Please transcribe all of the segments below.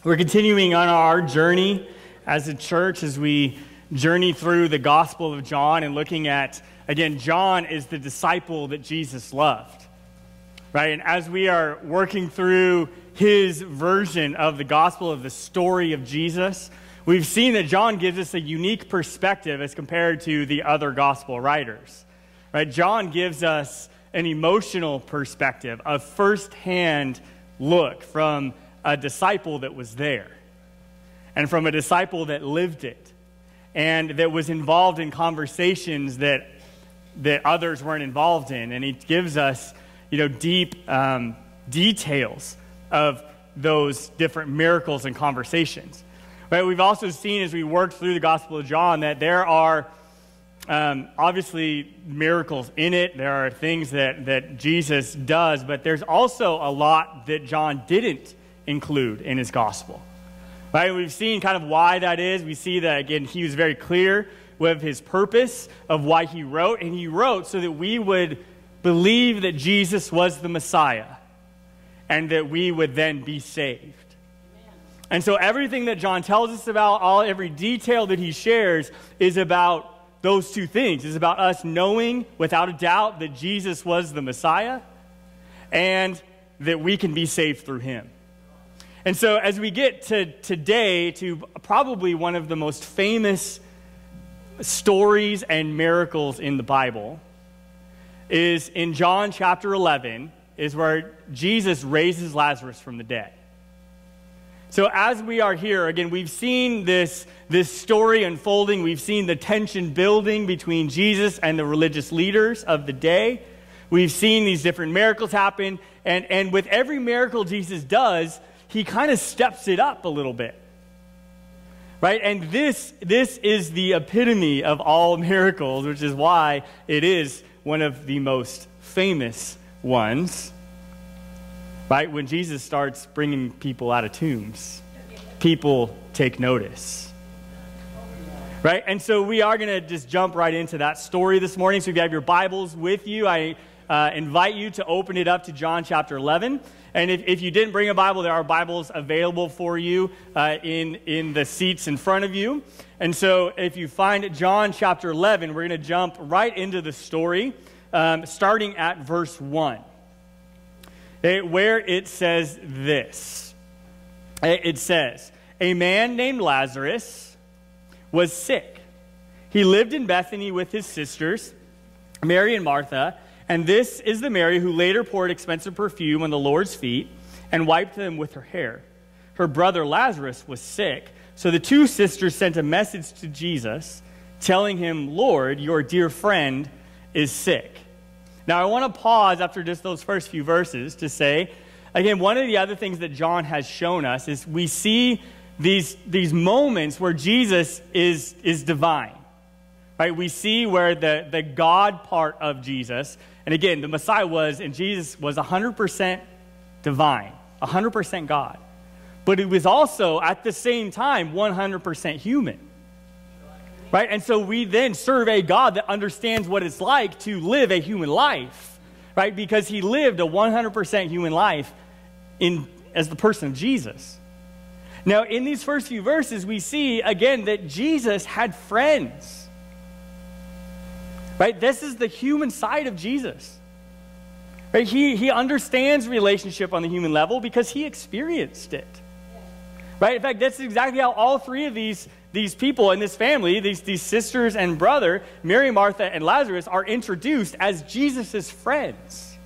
We're continuing on our journey as a church as we journey through the Gospel of John and looking at, again, John is the disciple that Jesus loved, right? And as we are working through his version of the Gospel of the story of Jesus, we've seen that John gives us a unique perspective as compared to the other Gospel writers, right? John gives us an emotional perspective, a firsthand look from a disciple that was there and from a disciple that lived it and that was involved in conversations that others weren't involved in. And he gives us, deep details of those different miracles and conversations. Right? We've also seen as we worked through the Gospel of John that there are obviously miracles in it. There are things that Jesus does, but there's also a lot that John didn't include in his gospel. Right? We've seen kind of why that is. We see that, again, he was very clear with his purpose of why he wrote, and he wrote so that we would believe that Jesus was the Messiah and that we would then be saved. Amen. And so everything that John tells us about, every detail that he shares is about those two things. It's about us knowing without a doubt that Jesus was the Messiah and that we can be saved through him. And so as we get to today, to probably one of the most famous stories and miracles in the Bible, is in John chapter 11, is where Jesus raises Lazarus from the dead. So as we are here, again, we've seen this story unfolding. We've seen the tension building between Jesus and the religious leaders of the day. We've seen these different miracles happen. And with every miracle Jesus does, he kind of steps it up a little bit. Right? And this is the epitome of all miracles, which is why it is one of the most famous ones. Right? When Jesus starts bringing people out of tombs, people take notice. Right? And so we are going to just jump right into that story this morning. So if you have your Bibles with you, I invite you to open it up to John chapter 11. And if you didn't bring a Bible, there are Bibles available for you in the seats in front of you. And so if you find John chapter 11, we're going to jump right into the story, starting at verse 1, where it says this. It says, "A man named Lazarus was sick. He lived in Bethany with his sisters, Mary and Martha. And this is the Mary who later poured expensive perfume on the Lord's feet and wiped them with her hair. Her brother Lazarus was sick, so the two sisters sent a message to Jesus, telling him, 'Lord, your dear friend is sick.'" Now, I want to pause after just those first few verses to say, again, one of the other things that John has shown us is we see these moments where Jesus is divine. Right? We see where the God part of Jesus, and again, the Messiah was, and Jesus was 100% divine, 100% God. But it was also, at the same time, 100% human. Right? And so we then serve a God that understands what it's like to live a human life. Right? Because he lived a 100% human life as the person of Jesus. Now, in these first few verses, we see, again, that Jesus had friends. Right? This is the human side of Jesus. Right? He understands relationship on the human level because he experienced it. Right? In fact, that's exactly how all three of these people in this family, these sisters and brother, Mary, Martha, and Lazarus, are introduced as Jesus' friends.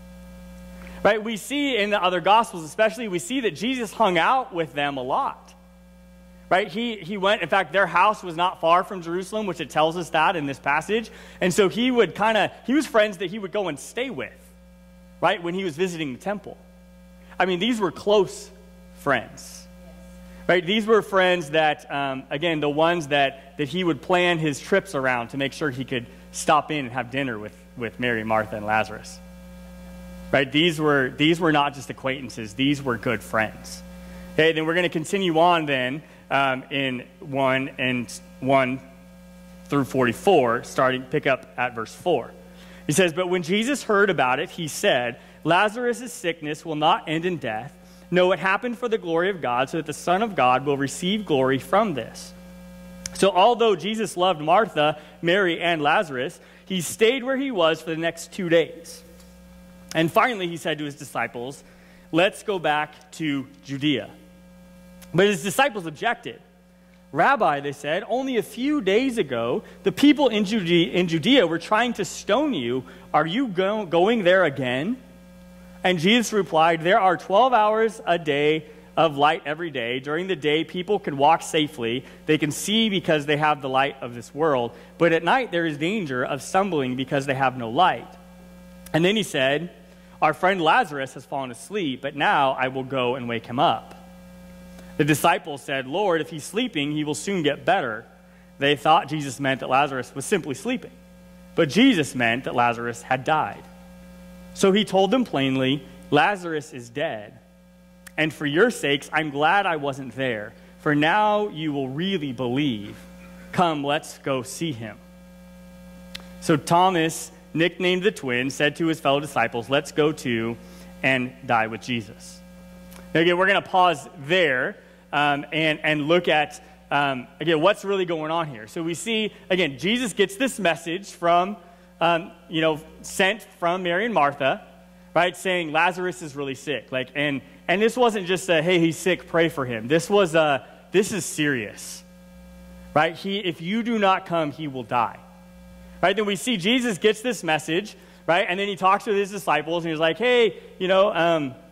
Right? We see in the other Gospels especially, we see that Jesus hung out with them a lot. Right? He went, in fact, their house was not far from Jerusalem, which it tells us that in this passage. And so he was friends that he would go and stay with, right, when he was visiting the temple. I mean, these were close friends. Right? These were friends that, again, the ones that he would plan his trips around to make sure he could stop in and have dinner with Mary, Martha, and Lazarus. Right? These were not just acquaintances. These were good friends. Okay, then we're going to continue on then in 1 through 44, pick up at verse 4. He says, "But when Jesus heard about it, he said, 'Lazarus' sickness will not end in death. No, it happened for the glory of God, so that the Son of God will receive glory from this. So although Jesus loved Martha, Mary, and Lazarus, he stayed where he was for the next 2 days. And finally, he said to his disciples, let's go back to Judea. But his disciples objected. Rabbi, they said, only a few days ago, the people in Judea were trying to stone you. Are you going there again? And Jesus replied, there are 12 hours a day of light every day. During the day, people can walk safely. They can see because they have the light of this world. But at night, there is danger of stumbling because they have no light. And then he said, our friend Lazarus has fallen asleep, but now I will go and wake him up. The disciples said, Lord, if he's sleeping, he will soon get better. They thought Jesus meant that Lazarus was simply sleeping. But Jesus meant that Lazarus had died. So he told them plainly, Lazarus is dead. And for your sakes, I'm glad I wasn't there. For now you will really believe. Come, let's go see him. So Thomas, nicknamed the twin, said to his fellow disciples, let's go to and die with Jesus. Now again, we're going to pause there and look at, again, what's really going on here. So we see, again, Jesus gets this message from, sent from Mary and Martha, right, saying Lazarus is really sick. And this wasn't just a, hey, he's sick, pray for him. This is serious, right? If you do not come, he will die. Right, then we see Jesus gets this message, right, and then he talks to his disciples, and he's like, hey,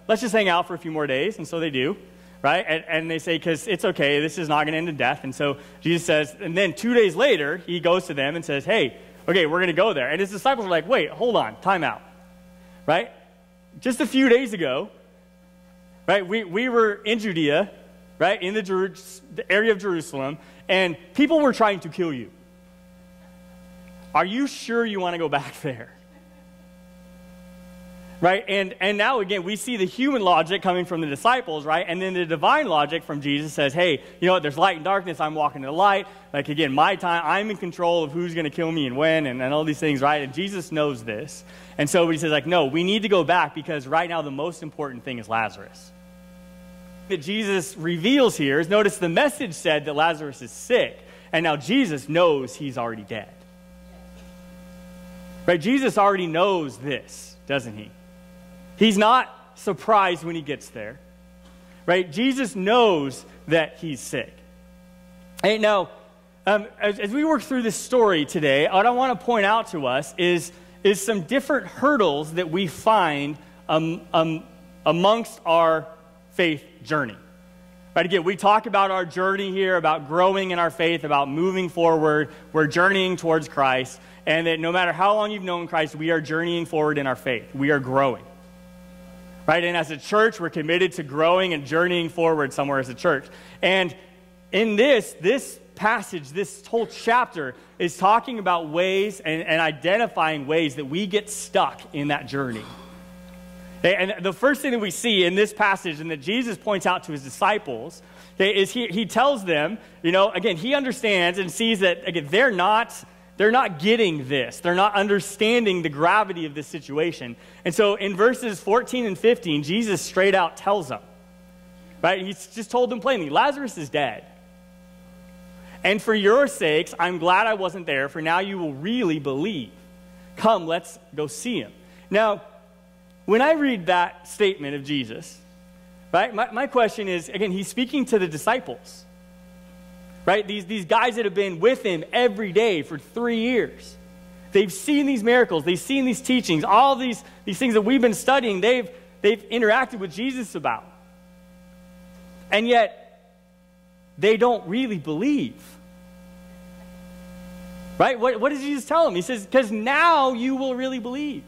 let's just hang out for a few more days, and so they do, right, and they say, because it's okay, this is not going to end in death, and so Jesus says, and then 2 days later, he goes to them and says, hey, okay, we're going to go there, and his disciples are like, wait, hold on, time out, right, just a few days ago, right, we were in Judea, right, in the area of Jerusalem, and people were trying to kill you. Are you sure you want to go back there? Right? And now, again, we see the human logic coming from the disciples, right? And then the divine logic from Jesus says, hey, you know what? There's light and darkness. I'm walking in the light. Like, again, my time, I'm in control of who's going to kill me and when and all these things, right? And Jesus knows this. And so he says, like, no, we need to go back because right now the most important thing is Lazarus. That Jesus reveals here is, notice the message said that Lazarus is sick. And now Jesus knows he's already dead. Right? Jesus already knows this, doesn't he? He's not surprised when he gets there. Right? Jesus knows that he's sick. And now, as we work through this story today, what I want to point out to us is some different hurdles that we find amongst our faith journey. Right? Again, we talk about our journey here, about growing in our faith, about moving forward. We're journeying towards Christ. And that no matter how long you've known Christ, we are journeying forward in our faith. We are growing. Right? And as a church, we're committed to growing and journeying forward somewhere as a church. And in this passage, this whole chapter is talking about ways and identifying ways that we get stuck in that journey. And the first thing that we see in this passage and that Jesus points out to his disciples is he tells them, again, he understands and sees that, again, they're not getting this. They're not understanding the gravity of this situation. And so in verses 14 and 15, Jesus straight out tells them, right? He's just told them plainly, Lazarus is dead. And for your sakes, I'm glad I wasn't there, for now you will really believe. Come, let's go see him. Now, when I read that statement of Jesus, right, my question is, again, he's speaking to the disciples. Right? These guys that have been with him every day for 3 years. They've seen these miracles. They've seen these teachings. All these things that we've been studying, they've interacted with Jesus about. And yet, they don't really believe. Right? What does Jesus tell them? He says, because now you will really believe.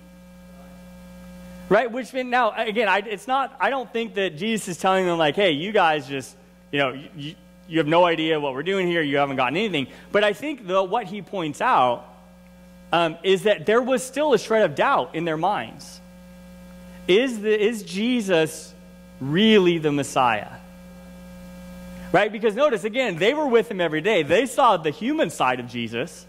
Right? Which means, now, again, I don't think that Jesus is telling them like, hey, you guys just, you have no idea what we're doing here. You haven't gotten anything. But I think, though, what he points out is that there was still a shred of doubt in their minds. Is Jesus really the Messiah? Right? Because notice, again, they were with him every day. They saw the human side of Jesus,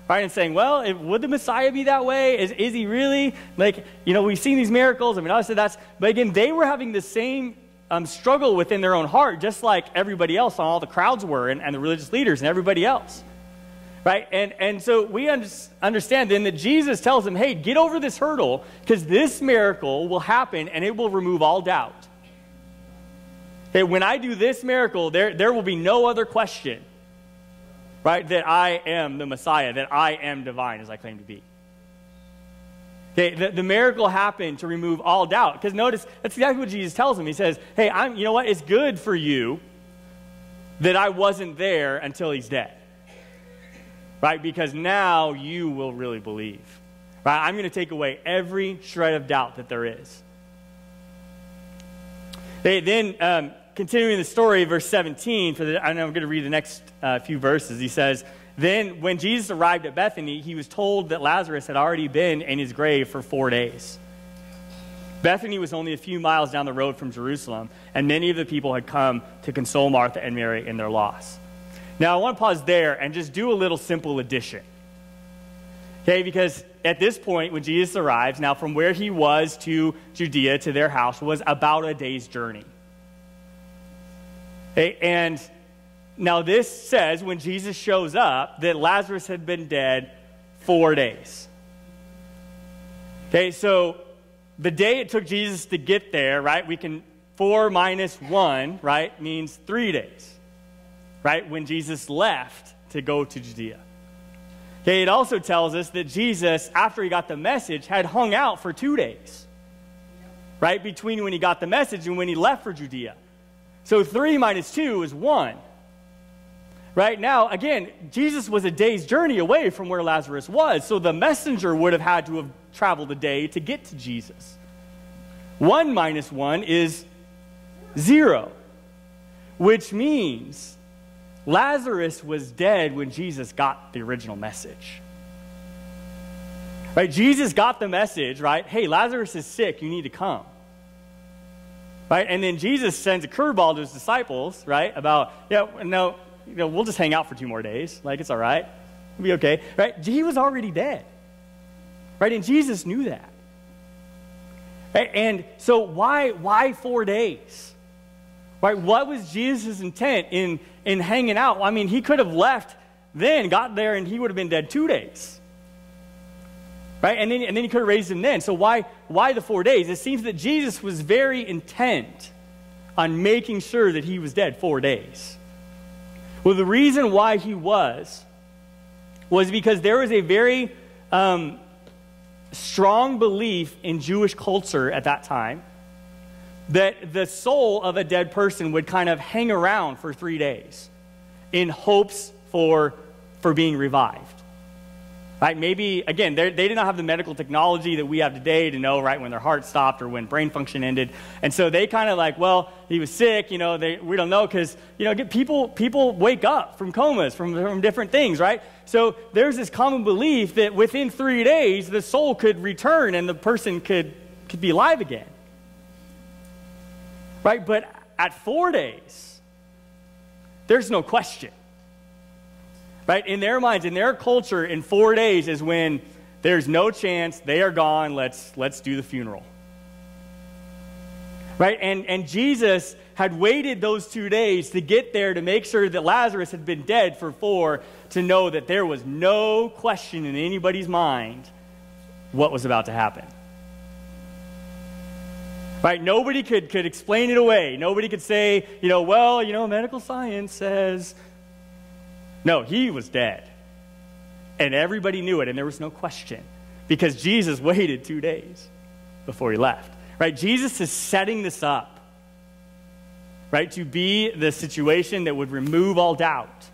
right? And saying, well, would the Messiah be that way? Is he really? Like, we've seen these miracles. I mean, obviously but again, they were having the same struggle within their own heart, just like everybody else, all the crowds were, and the religious leaders and everybody else. Right? And so we understand then that Jesus tells them, hey, get over this hurdle, because this miracle will happen and it will remove all doubt. Okay, when I do this miracle, there will be no other question, right, that I am the Messiah, that I am divine as I claim to be. Okay, the miracle happened to remove all doubt. Because notice, that's exactly what Jesus tells him. He says, hey, you know what? It's good for you that I wasn't there until he's dead. Right? Because now you will really believe. Right? I'm going to take away every shred of doubt that there is. Then, continuing the story, verse 17, and I'm going to read the next few verses. He says, then when Jesus arrived at Bethany, he was told that Lazarus had already been in his grave for 4 days. Bethany was only a few miles down the road from Jerusalem, and many of the people had come to console Martha and Mary in their loss. Now, I want to pause there and just do a little simple addition. Okay, because at this point, when Jesus arrives, now from where he was to Judea, to their house, was about a day's journey. Okay, and now this says, when Jesus shows up, that Lazarus had been dead 4 days. Okay, so the day it took Jesus to get there, right, 4 minus 1, right, means 3 days. Right, when Jesus left to go to Judea. Okay, it also tells us that Jesus, after he got the message, had hung out for 2 days. Right, between when he got the message and when he left for Judea. So 3 minus 2 is 1. Right, now, again, Jesus was a day's journey away from where Lazarus was, so the messenger would have had to have traveled a day to get to Jesus. 1 minus 1 is 0, which means Lazarus was dead when Jesus got the original message. Right? Jesus got the message, right? Hey, Lazarus is sick, you need to come. Right? And then Jesus sends a curveball to his disciples, right? About, we'll just hang out for 2 more days. Like, it's all right. It'll be okay. Right? He was already dead. Right? And Jesus knew that. Right? And so why 4 days? Right? What was Jesus' intent in hanging out? I mean, he could have left then, got there, and he would have been dead 2 days. Right? And then he could have raised him then. So why the 4 days? It seems that Jesus was very intent on making sure that he was dead 4 days. Well, the reason why he was because there was a very strong belief in Jewish culture at that time that the soul of a dead person would kind of hang around for 3 days in hopes for being revived. Right? Maybe, again, they did not have the medical technology that we have today to know, right, when their heart stopped or when brain function ended. And so they kind of like, well, he was sick, we don't know, because, people wake up from comas, from different things, right? So there's this common belief that within 3 days, the soul could return and the person could be alive again. Right? But at 4 days, there's no question. Right? In their minds, in their culture, in 4 days is when there's no chance, they are gone, let's do the funeral. Right? And Jesus had waited those 2 days to get there to make sure that Lazarus had been dead for 4, to know that there was no question in anybody's mind what was about to happen. Right? Nobody could explain it away. Nobody could say, medical science says. No, he was dead. And everybody knew it, and there was no question. Because Jesus waited 2 days before he left. Right? Jesus is setting this up. Right? To be the situation that would remove all doubt.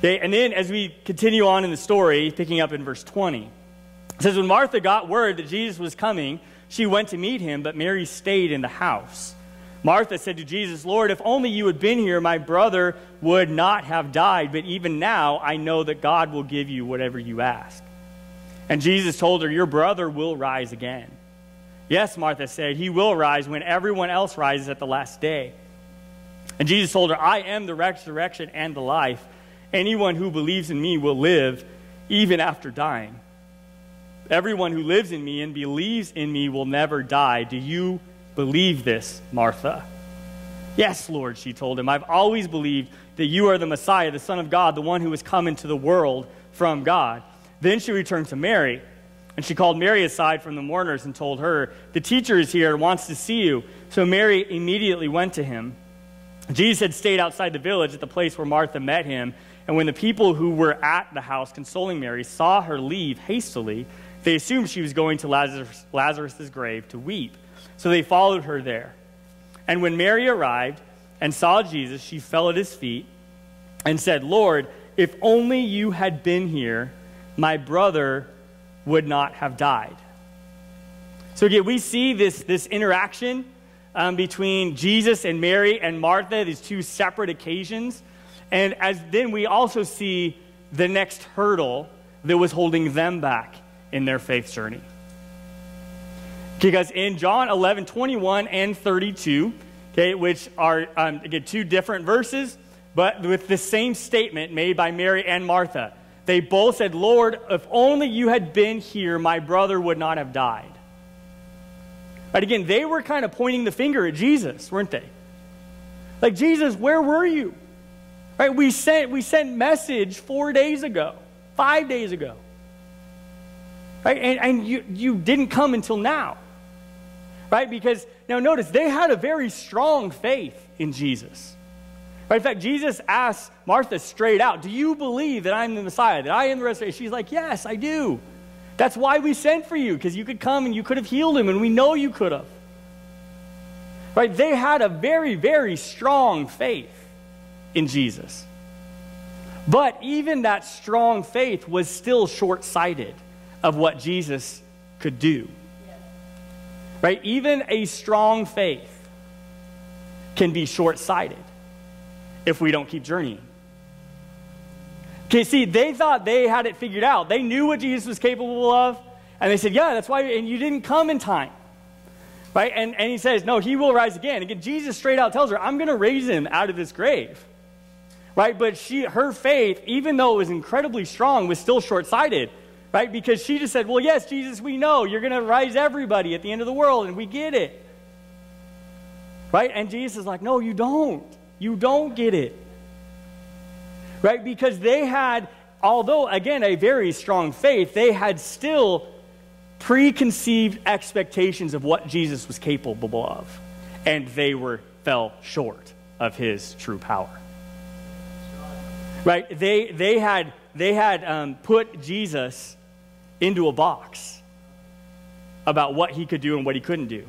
Okay, and then as we continue on in the story, picking up in verse 20, it says, when Martha got word that Jesus was coming, she went to meet him, but Mary stayed in the house. Martha said to Jesus, Lord, if only you had been here, my brother would not have died. But even now, I know that God will give you whatever you ask. And Jesus told her, your brother will rise again. Yes, Martha said, he will rise when everyone else rises at the last day. And Jesus told her, I am the resurrection and the life. Anyone who believes in me will live even after dying. Everyone who lives in me and believes in me will never die. Do you believe this, Martha?" "Yes, Lord," she told him. "I've always believed that you are the Messiah, the Son of God, the one who has come into the world from God." Then she returned to Mary, and she called Mary aside from the mourners and told her, "The teacher is here and wants to see you." So Mary immediately went to him. Jesus had stayed outside the village at the place where Martha met him, and when the people who were at the house consoling Mary saw her leave hastily, they assumed she was going to Lazarus' grave to weep. So they followed her there. And when Mary arrived and saw Jesus, she fell at his feet and said, "Lord, if only you had been here, my brother would not have died." So again, we see this interaction between Jesus and Mary and Martha, these two separate occasions. And then we also see the next hurdle that was holding them back in their faith journey. Because in John 11:21 and 32, okay, which are, again, two different verses, but with the same statement made by Mary and Martha. They both said, "Lord, if only you had been here, my brother would not have died." But again, they were kind of pointing the finger at Jesus, weren't they? Like, "Jesus, where were you?" Right? We sent message 4 days ago, 5 days ago. Right? And you didn't come until now. Right? Because, now notice, they had a very strong faith in Jesus. Right? In fact, Jesus asked Martha straight out, "Do you believe that I'm the Messiah, that I am the resurrection?" She's like, "Yes, I do. That's why we sent for you, because you could come and you could have healed him, and we know you could have." Right? They had a very, very strong faith in Jesus. But even that strong faith was still short-sighted of what Jesus could do. Right? Even a strong faith can be short-sighted if we don't keep journeying. Okay, see, they thought they had it figured out. They knew what Jesus was capable of, and they said, "Yeah, that's why, and you didn't come in time." Right? And he says, "No, he will rise again." Again, Jesus straight out tells her, "I'm going to raise him out of this grave." Right? But her faith, even though it was incredibly strong, was still short-sighted. Right? Because she just said, "Well, yes, Jesus, we know you're going to rise everybody at the end of the world, and we get it." Right? And Jesus is like, "No, you don't. You don't get it." Right? Because they had, although, again, a very strong faith, they had still preconceived expectations of what Jesus was capable of. And they fell short of his true power. Right? They had put Jesus into a box about what he could do and what he couldn't do.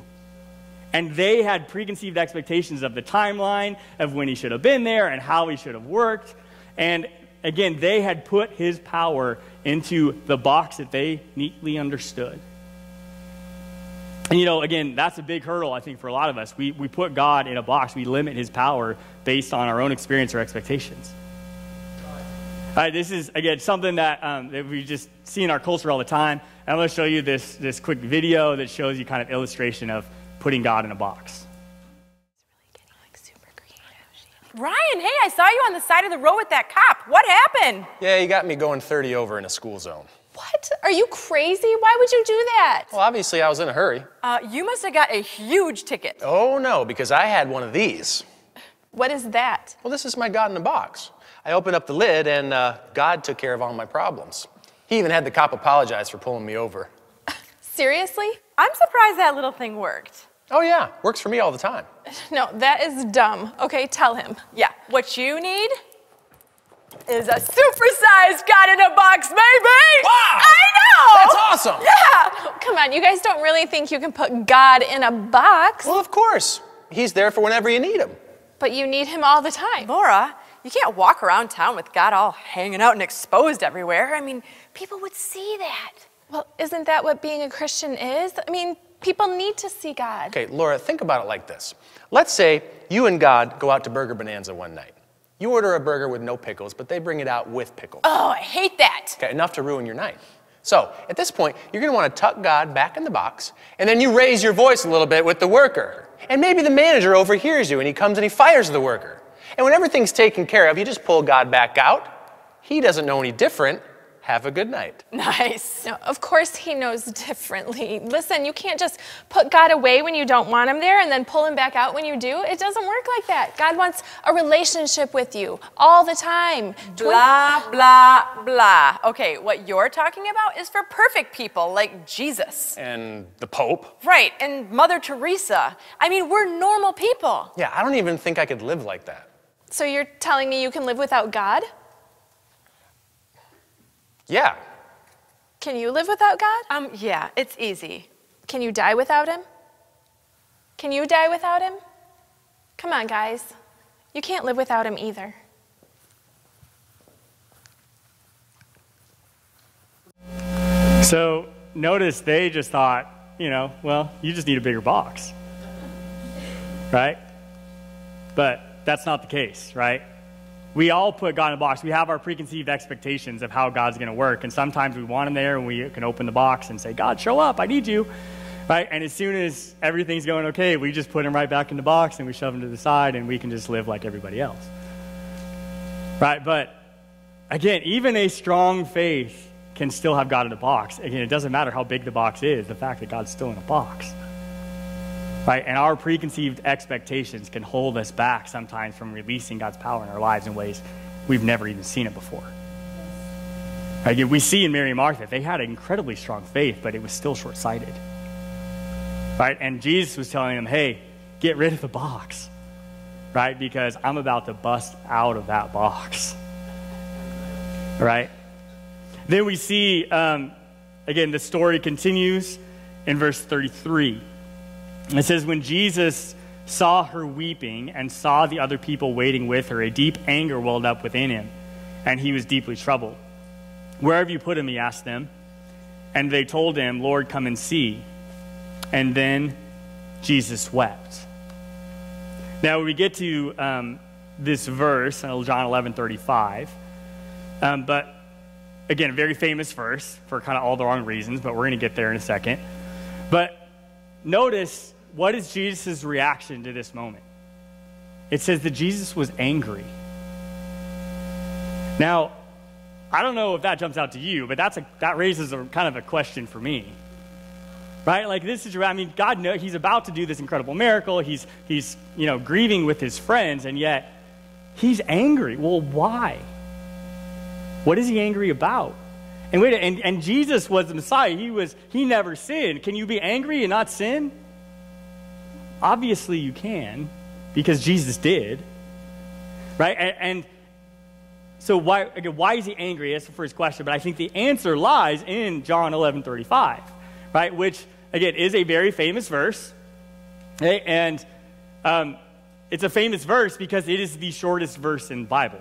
And they had preconceived expectations of the timeline, of when he should have been there and how he should have worked. And again, they had put his power into the box that they neatly understood. And again, that's a big hurdle, I think, for a lot of us. We put God in a box. We limit his power based on our own experience or expectations. This is, again, something that we just see in our culture all the time. And I'm going to show you this quick video that shows you kind of illustration of putting God in a box. Ryan, hey, I saw you on the side of the road with that cop. What happened? Yeah, you got me going 30 over in a school zone. What? Are you crazy? Why would you do that? Well, obviously I was in a hurry. You must have got a huge ticket. Oh, no, because I had one of these. What is that? Well, this is my God in a box. I opened up the lid, and God took care of all my problems. He even had the cop apologize for pulling me over. Seriously? I'm surprised that little thing worked. Oh, yeah, works for me all the time. No, that is dumb. Okay, tell him. Yeah, what you need is a supersized God in a box, baby! Wow! I know! That's awesome! Yeah! Come on, you guys don't really think you can put God in a box? Well, of course. He's there for whenever you need him. But you need him all the time. Laura, you can't walk around town with God all hanging out and exposed everywhere. I mean, people would see that. Well, isn't that what being a Christian is? I mean, people need to see God. Okay, Laura, think about it like this. Let's say you and God go out to Burger Bonanza one night. You order a burger with no pickles, but they bring it out with pickles. Oh, I hate that. Okay, enough to ruin your night. So, at this point, you're going to want to tuck God back in the box, and then you raise your voice a little bit with the worker. And maybe the manager overhears you, and he comes and he fires the worker. And when everything's taken care of, you just pull God back out. He doesn't know any different. Have a good night. Nice. No, of course he knows differently. Listen, you can't just put God away when you don't want him there and then pull him back out when you do. It doesn't work like that. God wants a relationship with you all the time. Blah, blah, blah. Okay, what you're talking about is for perfect people like Jesus. And the Pope. Right, and Mother Teresa. I mean, we're normal people. Yeah, I don't even think I could live like that. So you're telling me you can live without God? Yeah. Can you live without God? Yeah, it's easy. Can you die without him? Can you die without him? Come on, guys. You can't live without him either. So notice they just thought, well, you just need a bigger box, right? But that's not the case, right? We all put God in a box. We have our preconceived expectations of how God's going to work, and sometimes we want him there, and we can open the box and say, God, show up, I need you, right? And as soon as everything's going okay, we just put him right back in the box, and we shove him to the side, and we can just live like everybody else, right? But again, even a strong faith can still have God in a box. Again, it doesn't matter how big the box is, the fact that God's still in a box. Right? And our preconceived expectations can hold us back sometimes from releasing God's power in our lives in ways we've never even seen it before. Right? We see in Mary and Martha, they had an incredibly strong faith, but it was still short-sighted. Right? And Jesus was telling them, hey, get rid of the box. Right? Because I'm about to bust out of that box. Right? Then we see, again, the story continues in verse 33. It says, when Jesus saw her weeping and saw the other people waiting with her, a deep anger welled up within him, and he was deeply troubled. Where have you put him? He asked them. And they told him, Lord, come and see. And then Jesus wept. Now, we get to this verse, John 11:35. But again, a very famous verse for kind of all the wrong reasons, but we're going to get there in a second. But notice, what is Jesus' reaction to this moment? It says that Jesus was angry. Now, I don't know if that jumps out to you, but that raises a kind of a question for me. Right? Like this is, God knows he's about to do this incredible miracle. He's grieving with his friends, and yet he's angry. Well, why? What is he angry about? And Jesus was the Messiah. He never sinned. Can you be angry and not sin? Obviously you can, because Jesus did. Right? And so why is he angry? That's the first question. But I think the answer lies in John 11:35, right? Which, again, is a very famous verse. Okay? And it's a famous verse because it is the shortest verse in the Bible.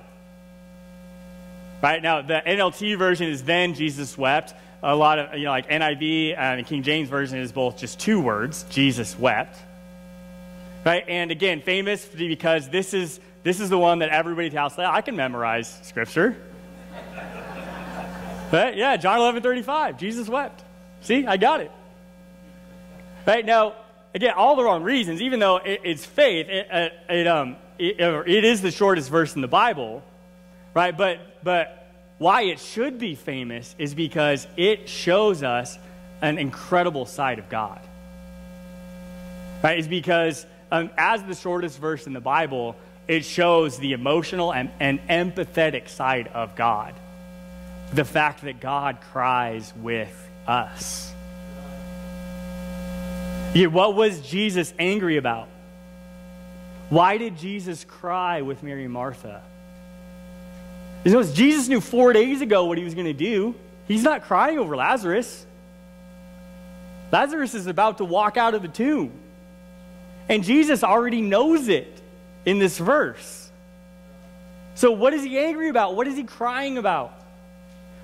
Right? Now, the NLT version is then Jesus wept. A lot of, like NIV and King James version is both just two words, Jesus wept. Right? And again, famous because this is the one that everybody tells, I can memorize scripture. But yeah, John 11:35, Jesus wept. See, I got it. Right? Now, again, all the wrong reasons, even though it's faith, it is the shortest verse in the Bible. Right? But why it should be famous is because it shows us an incredible side of God. Right? It's because as the shortest verse in the Bible, it shows the emotional and empathetic side of God. The fact that God cries with us. Yeah, what was Jesus angry about? Why did Jesus cry with Mary and Martha? Because Jesus knew 4 days ago what he was going to do. He's not crying over Lazarus. Lazarus is about to walk out of the tomb. And Jesus already knows it in this verse. So what is he angry about? What is he crying about?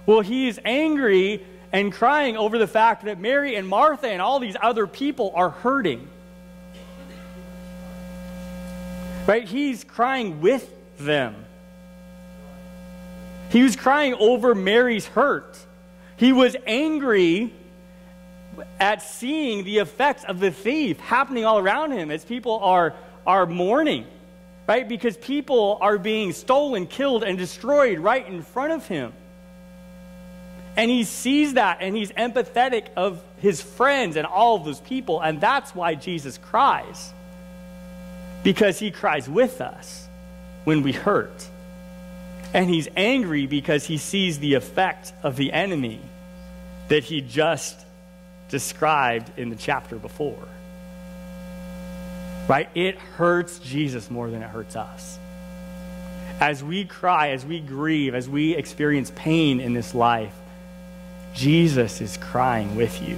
Well, he is angry and crying over the fact that Mary and Martha and all these other people are hurting. Right? He's crying with them. He was crying over Mary's hurt. He was angry at seeing the effects of the thief happening all around him as people are mourning, right? Because people are being stolen, killed, and destroyed right in front of him. And he sees that, and he's empathetic of his friends and all of those people, and that's why Jesus cries. Because he cries with us when we hurt. And he's angry because he sees the effect of the enemy that he just described in the chapter before. Right? It hurts Jesus more than it hurts us. As we cry, as we grieve, as we experience pain in this life, Jesus is crying with you.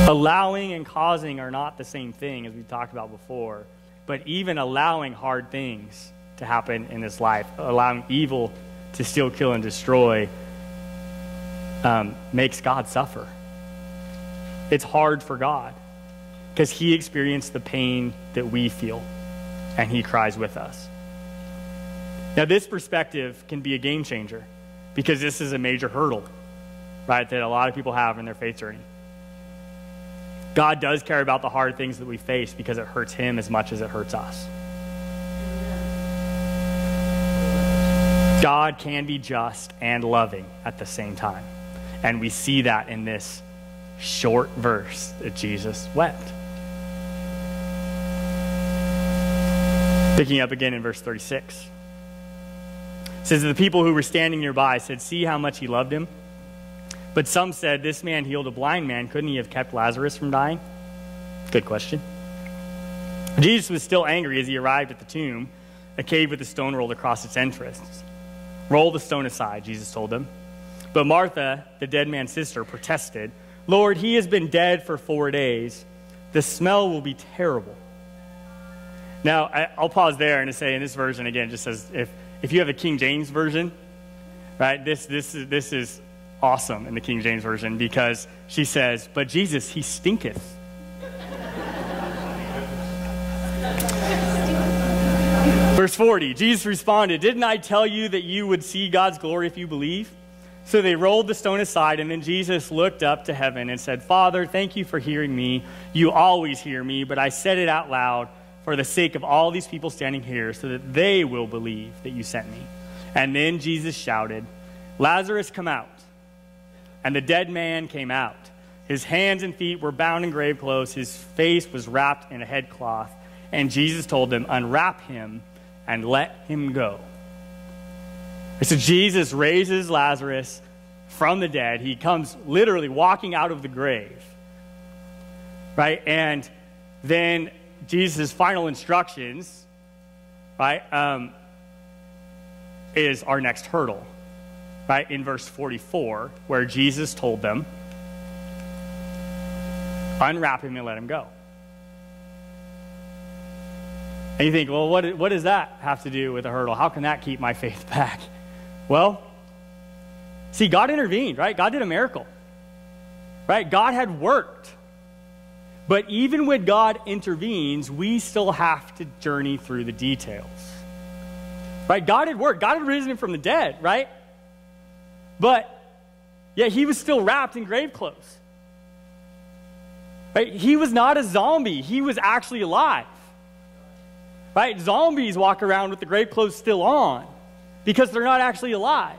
Allowing and causing are not the same thing, as we talked about before. But even allowing hard things to happen in this life, allowing evil to steal, kill, and destroy, makes God suffer. It's hard for God because he experienced the pain that we feel, and he cries with us. Now, this perspective can be a game changer because this is a major hurdle, right, that a lot of people have in their faith journey. God does care about the hard things that we face because it hurts him as much as it hurts us. God can be just and loving at the same time. And we see that in this short verse that Jesus wept. Picking up again in verse 36. It says, the people who were standing nearby said, see how much he loved him. But some said, this man healed a blind man. Couldn't he have kept Lazarus from dying? Good question. Jesus was still angry as he arrived at the tomb, a cave with a stone rolled across its entrance. Roll the stone aside, Jesus told them. But Martha, the dead man's sister, protested, Lord, he has been dead for 4 days. The smell will be terrible. Now, I'll pause there and say in this version, again, it just says, if you have a King James version, right, this is awesome in the King James version because she says, but Jesus, he stinketh. Verse 40, Jesus responded, didn't I tell you that you would see God's glory if you believe? So they rolled the stone aside, and then Jesus looked up to heaven and said, Father, thank you for hearing me. You always hear me, but I said it out loud for the sake of all these people standing here so that they will believe that you sent me. And then Jesus shouted, Lazarus, come out. And the dead man came out. His hands and feet were bound in grave clothes. His face was wrapped in a headcloth. And Jesus told them, unwrap him and let him go. And so Jesus raises Lazarus from the dead. He comes literally walking out of the grave. Right? And then Jesus' final instructions, right, is our next hurdle. Right, in verse 44, where Jesus told them, unwrap him and let him go. And you think, well, what does that have to do with a hurdle? How can that keep my faith back? Well, see, God intervened, right? God did a miracle, right? God had worked. But even when God intervenes, we still have to journey through the details, right? God had worked. God had risen him from the dead, right? But yet he was still wrapped in grave clothes. Right? He was not a zombie. He was actually alive. Right? Zombies walk around with the grave clothes still on because they're not actually alive.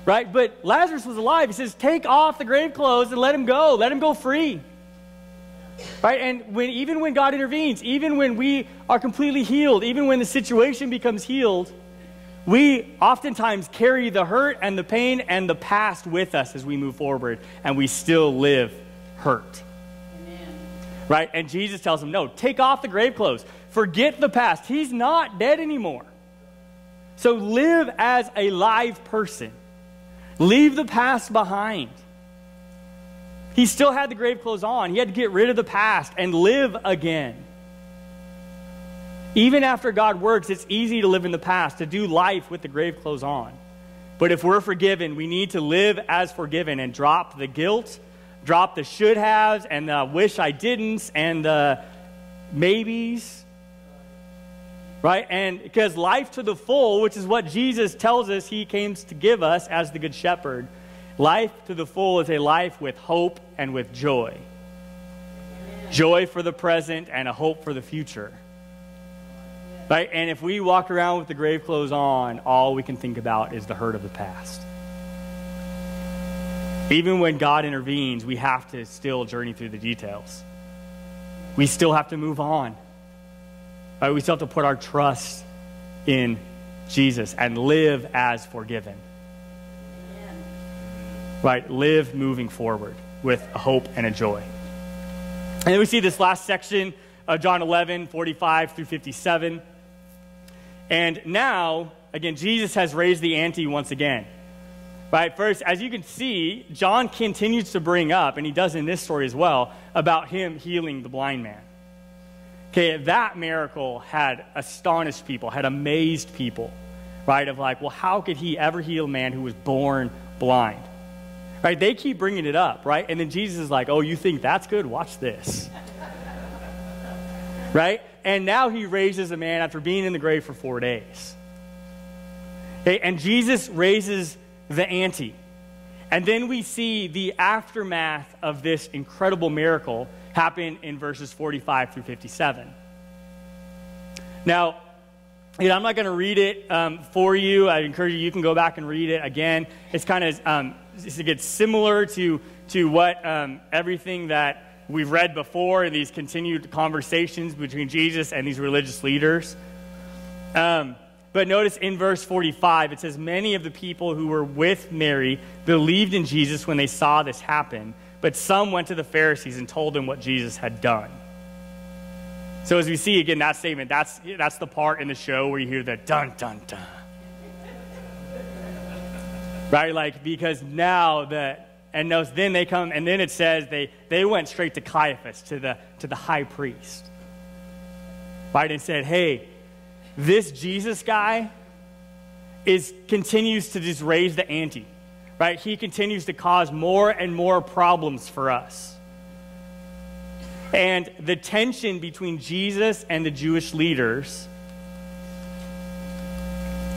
Right? But Lazarus was alive. He says, take off the grave clothes and let him go. Let him go free. Right? And even when God intervenes, even when we are completely healed, even when the situation becomes healed, we oftentimes carry the hurt and the pain and the past with us as we move forward, and we still live hurt. Amen. Right? And Jesus tells them, no, take off the grave clothes. Forget the past. He's not dead anymore. So live as a live person. Leave the past behind. He still had the grave clothes on. He had to get rid of the past and live again. Even after God works, it's easy to live in the past, to do life with the grave clothes on. But if we're forgiven, we need to live as forgiven and drop the guilt, drop the should haves and the wish I didn't and the maybes. Right? And because life to the full, which is what Jesus tells us he came to give us as the Good Shepherd, life to the full is a life with hope and with joy. Joy for the present and a hope for the future. Right? And if we walk around with the grave clothes on, all we can think about is the hurt of the past. Even when God intervenes, we have to still journey through the details. We still have to move on. Right? We still have to put our trust in Jesus and live as forgiven. Amen. Right? Live moving forward with a hope and a joy. And then we see this last section of John 11, 45 through 57. And now, again, Jesus has raised the ante once again. Right? First, as you can see, John continues to bring up, and he does in this story as well, about him healing the blind man. Okay, that miracle had astonished people, had amazed people, right? Of like, well, how could he ever heal a man who was born blind? Right? They keep bringing it up, right? And then Jesus is like, oh, you think that's good? Watch this. Right? And now he raises a man after being in the grave for 4 days. Okay, and Jesus raises the ante. And then we see the aftermath of this incredible miracle happen in verses 45 through 57. Now, I'm not going to read it for you. I encourage you can go back and read it again. It's kind of it gets similar to what everything that we've read before in these continued conversations between Jesus and these religious leaders. But notice in verse 45, it says, many of the people who were with Mary believed in Jesus when they saw this happen, but some went to the Pharisees and told them what Jesus had done. So as we see again, that statement, that's the part in the show where you hear the dun, dun, dun. Right? Like, because now then they come, and then it says they went straight to Caiaphas, to the high priest. Right? And said, hey, this Jesus guy continues to just raise the ante. Right? He continues to cause more and more problems for us. And the tension between Jesus and the Jewish leaders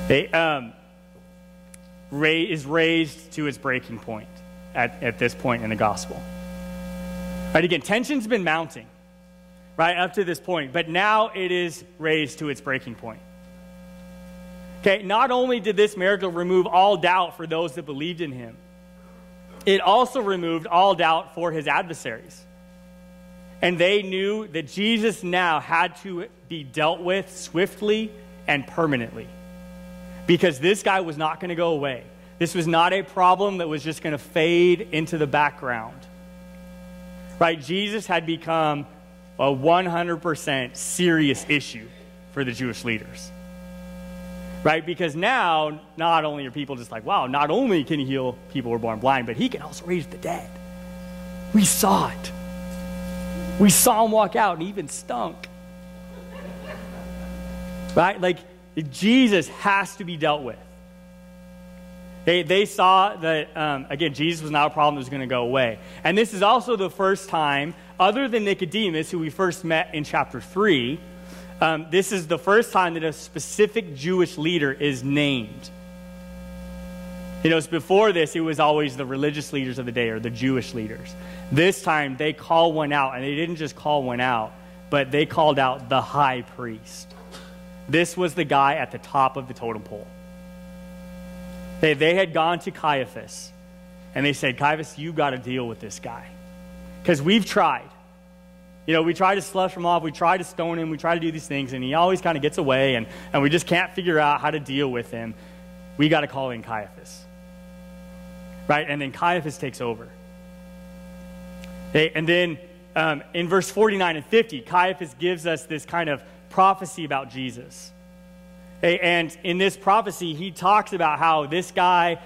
is raised to its breaking point at this point in the gospel. Right? Again, tension's been mounting, right, up to this point, but now it is raised to its breaking point. Okay, not only did this miracle remove all doubt for those that believed in him, it also removed all doubt for his adversaries. And they knew that Jesus now had to be dealt with swiftly and permanently. Because this guy was not going to go away. This was not a problem that was just going to fade into the background. Right? Jesus had become a 100% serious issue for the Jewish leaders. Right? Because now, not only are people just like, wow, not only can he heal people who are born blind, but he can also raise the dead. We saw it. We saw him walk out and he even stunk. Right? Like, Jesus has to be dealt with. They saw that, again, Jesus was not a problem that was going to go away. And this is also the first time, other than Nicodemus, who we first met in chapter 3, this is the first time that a specific Jewish leader is named. Before this, it was always the religious leaders of the day or the Jewish leaders. This time, they call one out, and they didn't just call one out, but they called out the high priest. This was the guy at the top of the totem pole. They had gone to Caiaphas, and they said, Caiaphas, you got to deal with this guy. Because we've tried. We try to slush him off, we try to stone him, we try to do these things, and he always kind of gets away, and we just can't figure out how to deal with him. We got to call in Caiaphas. Right? And then Caiaphas takes over. And then in verse 49 and 50, Caiaphas gives us this kind of prophecy about Jesus. And in this prophecy, he talks about how this guy,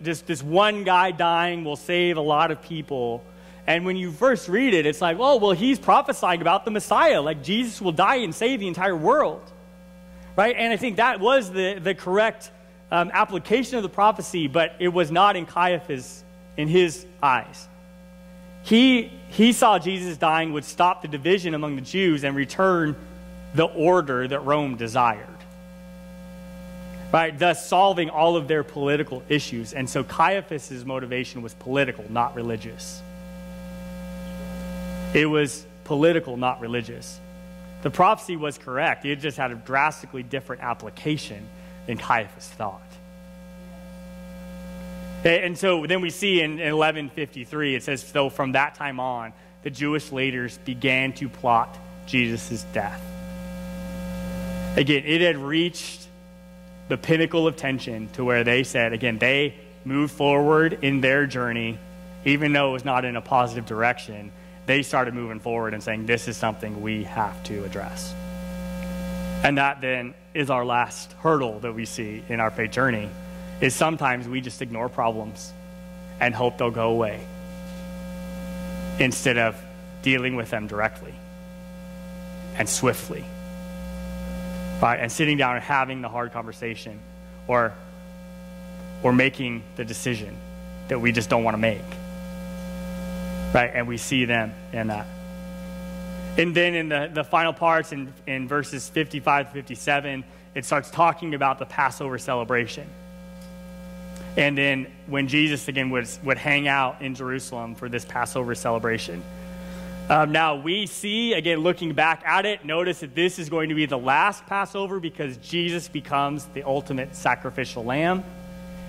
this one guy dying will save a lot of people. And when you first read it, it's like, oh, well, he's prophesying about the Messiah. Like, Jesus will die and save the entire world. Right? And I think that was the correct application of the prophecy, but it was not in Caiaphas, in his eyes. He saw Jesus dying would stop the division among the Jews and return the order that Rome desired. Right? Thus solving all of their political issues. And so Caiaphas' motivation was political, not religious. It was political, not religious. The prophecy was correct. It just had a drastically different application than Caiaphas thought. And so then we see in 1153, it says, so from that time on, the Jewish leaders began to plot Jesus' death. Again, it had reached the pinnacle of tension to where they said, again, they moved forward in their journey, even though it was not in a positive direction. They started moving forward and saying, this is something we have to address. And that then is our last hurdle that we see in our faith journey, is sometimes we just ignore problems and hope they'll go away instead of dealing with them directly and swiftly, right? And sitting down and having the hard conversation or making the decision that we just don't want to make, right? And we see them in that. And then in the final parts, in verses 55 to 57, it starts talking about the Passover celebration. And then when Jesus, again, would hang out in Jerusalem for this Passover celebration. Now we see, again, looking back at it, notice that this is going to be the last Passover because Jesus becomes the ultimate sacrificial lamb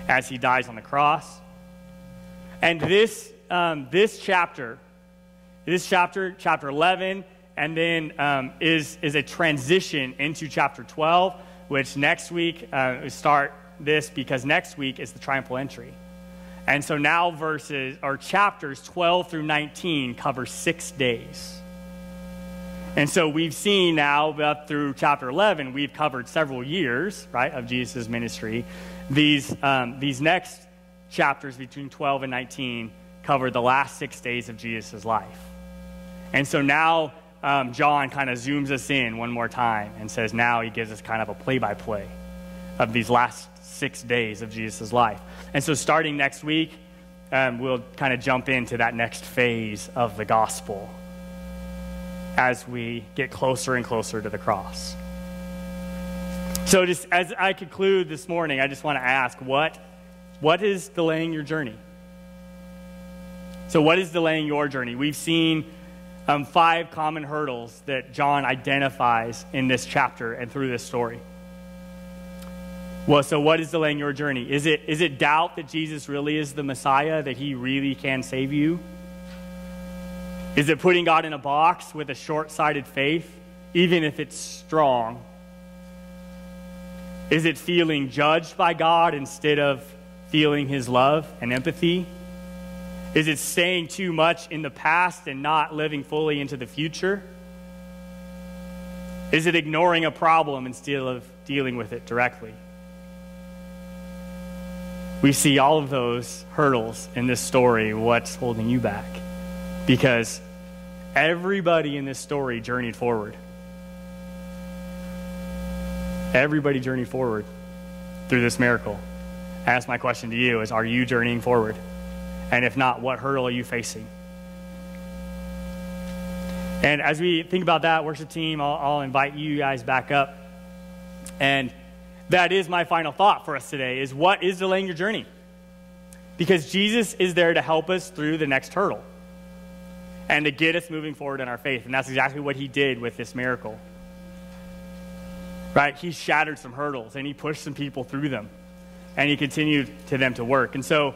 as he dies on the cross. And this chapter, chapter 11, and then is a transition into chapter 12, which next week we start this because next week is the triumphal entry. And so now chapters 12 through 19 cover 6 days. And so we've seen now up through chapter 11, we've covered several years, right, of Jesus' ministry. These next chapters between 12 and 19 cover the last 6 days of Jesus' life. And so now John kind of zooms us in one more time and says now he gives us kind of a play-by-play of these last 6 days of Jesus' life. And so starting next week, we'll kind of jump into that next phase of the gospel as we get closer and closer to the cross. So just as I conclude this morning, I just want to ask, what is delaying your journey? So what is delaying your journey? We've seen 5 common hurdles that John identifies in this chapter and through this story. Well, so what is delaying your journey? Is it doubt that Jesus really is the Messiah, that he really can save you? Is it putting God in a box with a short-sighted faith, even if it's strong? Is it feeling judged by God instead of feeling his love and empathy? Is it staying too much in the past and not living fully into the future? Is it ignoring a problem instead of dealing with it directly? We see all of those hurdles in this story, what's holding you back. Because everybody in this story journeyed forward. Everybody journeyed forward through this miracle. I ask my question to you is, are you journeying forward? And if not, what hurdle are you facing? And as we think about that, worship team, I'll invite you guys back up. And that is my final thought for us today, is what is delaying your journey? Because Jesus is there to help us through the next hurdle and to get us moving forward in our faith. And that's exactly what he did with this miracle. Right? He shattered some hurdles and he pushed some people through them and he continued to them to work. And so